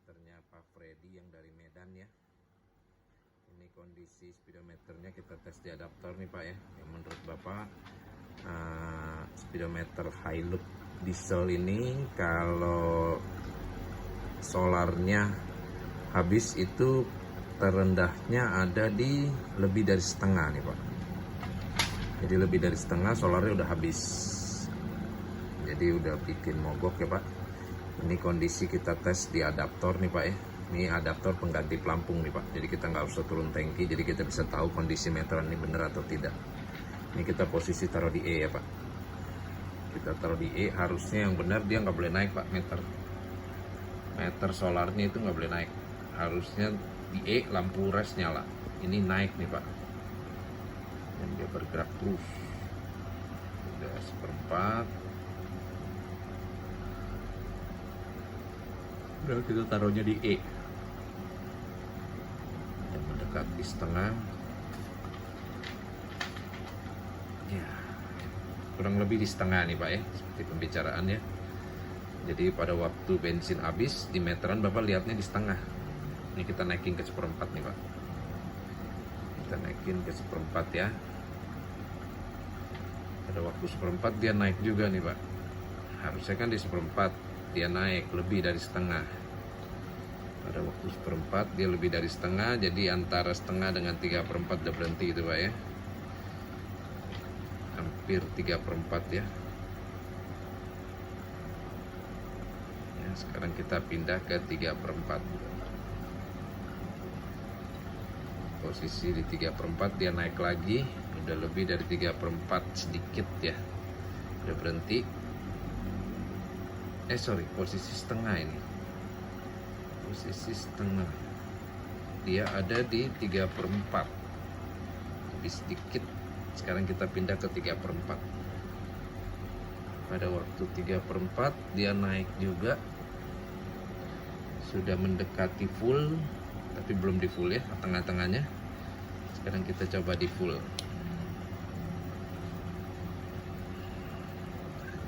speedometernya Pak Freddy yang dari Medan ya. Ini kondisi speedometernya kita tes di adaptor nih Pak ya. Yang menurut Bapak speedometer Hilux diesel ini kalau solarnya habis itu terendahnya ada di lebih dari setengah nih Pak. Jadi lebih dari setengah solarnya udah habis. Jadi udah bikin mogok ya Pak. Ini kondisi kita tes di adaptor nih Pak ya. Ini adaptor pengganti pelampung nih Pak. Jadi kita nggak usah turun tangki. Jadi kita bisa tahu kondisi meteran ini bener atau tidak. Ini kita posisi taruh di E ya Pak. Kita taruh di E, harusnya yang benar dia nggak boleh naik Pak meter solarnya itu nggak boleh naik. Harusnya di E lampu res nyala. Ini naik nih Pak. Dan dia bergerak terus. Udah 1/4. Udah kita taruhnya di E. Dan mendekati setengah. Ya, kurang lebih di setengah nih Pak ya, seperti pembicaraan ya. Jadi pada waktu bensin habis di meteran Bapak lihatnya di setengah. Ini kita naikin ke 1/4 nih Pak. Kita naikin ke 1/4 ya. Pada waktu 1/4 dia naik juga nih Pak. Harusnya kan di 1/4 dia naik lebih dari setengah. Pada waktu 1/4 dia lebih dari setengah. Jadi antara setengah dengan 3/4 udah berhenti gitu Pak ya. Hampir 3/4 ya. Sekarang kita pindah ke 3/4. Posisi di 3/4 dia naik lagi. Udah lebih dari 3/4 sedikit ya. Udah berhenti. Posisi setengah ini. Posisi setengah. Dia ada di 3/4. Lebih sedikit. Sekarang kita pindah ke 3/4. Pada waktu 3/4 dia naik juga. Sudah mendekati full, tapi belum di full ya, tengah-tengahnya. Sekarang kita coba di full.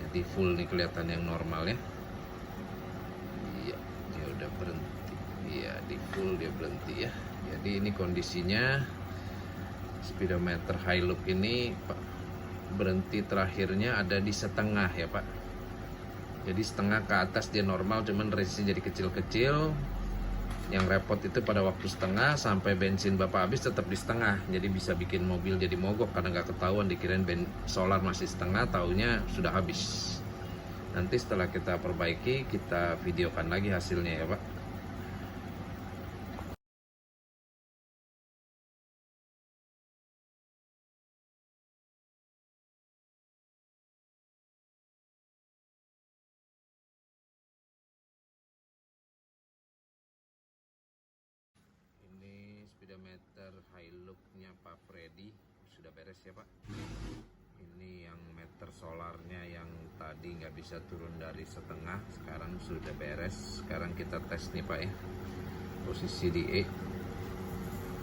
Jadi full nih kelihatan yang normal ya. Iya, dia udah berhenti. Iya, di full dia berhenti ya. Jadi ini kondisinya speedometer Hilux ini Pak, berhenti terakhirnya ada di setengah ya Pak. Jadi setengah ke atas dia normal, cuman resistnya jadi kecil-kecil. Yang repot itu pada waktu setengah sampai bensin Bapak habis tetap di setengah. Jadi bisa bikin mobil jadi mogok karena nggak ketahuan, dikirain solar masih setengah, taunya sudah habis. Nanti setelah kita perbaiki, kita videokan lagi hasilnya ya Pak. Ini speedometer Hilux-nya Pak Freddy sudah beres ya Pak. Ini yang meter solarnya yang tadi nggak bisa turun dari setengah, sekarang sudah beres. Sekarang kita tes nih Pak ya. Posisi di E,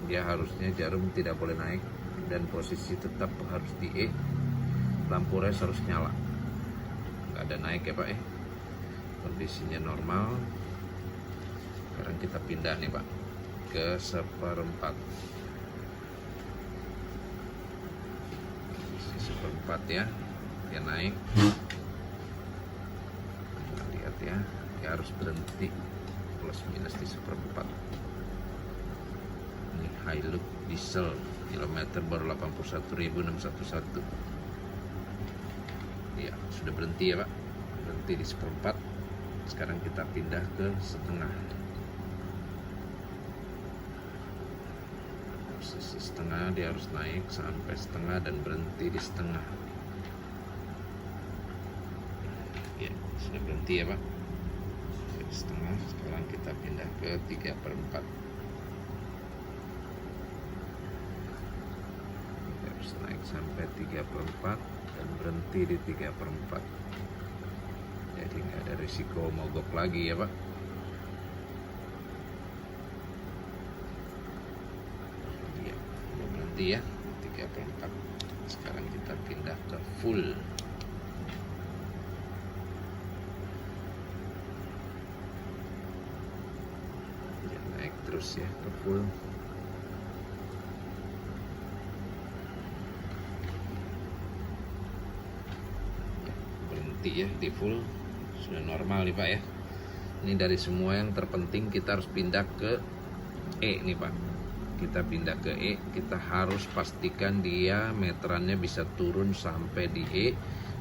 dia harusnya jarum tidak boleh naik dan posisi tetap harus di E. Lampu res harus nyala. Nggak ada naik ya Pak ya. Kondisinya normal. Sekarang kita pindah nih Pak ke 1/4. Posisi 1/4 ya. Dia naik. Lihat ya, dia harus berhenti plus minus di 1/4. Ini Hilux diesel, kilometer baru 81.611. Ya, sudah berhenti ya Pak. Berhenti di 1/4. Sekarang kita pindah ke setengah. Posisi setengah dia harus naik sampai setengah dan berhenti di setengah. Ya, sudah berhenti ya Pak. Di setengah. Sekarang kita pindah ke 3/4. Dia harus naik sampai 3/4 dan berhenti di 3/4. Jadi nggak ada risiko mogok lagi ya Pak. Iya, udah berhenti ya 3/4. Sekarang kita pindah ke full. terus ya ke full. Berhenti ya di full, sudah normal nih Pak ya. Ini dari semua yang terpenting kita harus pindah ke E nih Pak. Kita pindah ke E, kita harus pastikan dia meterannya bisa turun sampai di E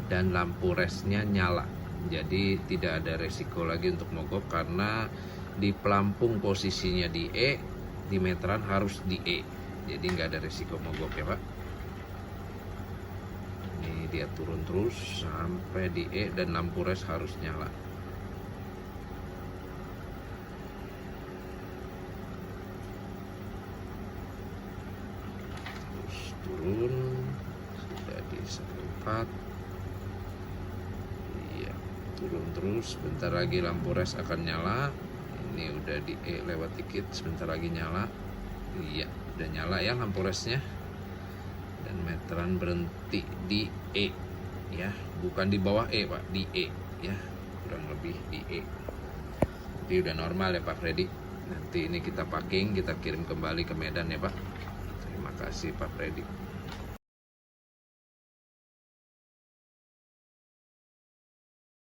dan lampu resnya nyala. Jadi tidak ada resiko lagi untuk mogok karena di pelampung posisinya di E, di meteran harus di E. Jadi nggak ada resiko mogok ya Pak. Ini dia turun terus sampai di E dan lampu res harus nyala. Turun sudah di 1/4. Iya, turun terus, sebentar lagi lampu res akan nyala. Ini udah di E lewat dikit, sebentar lagi nyala. Iya, udah nyala ya lampu resnya. Dan meteran berhenti di E ya, bukan di bawah E Pak, di E ya, kurang lebih di E. Jadi udah normal ya Pak Freddy. Nanti ini kita packing, kita kirim kembali ke Medan ya Pak. Terima kasih Pak Freddy.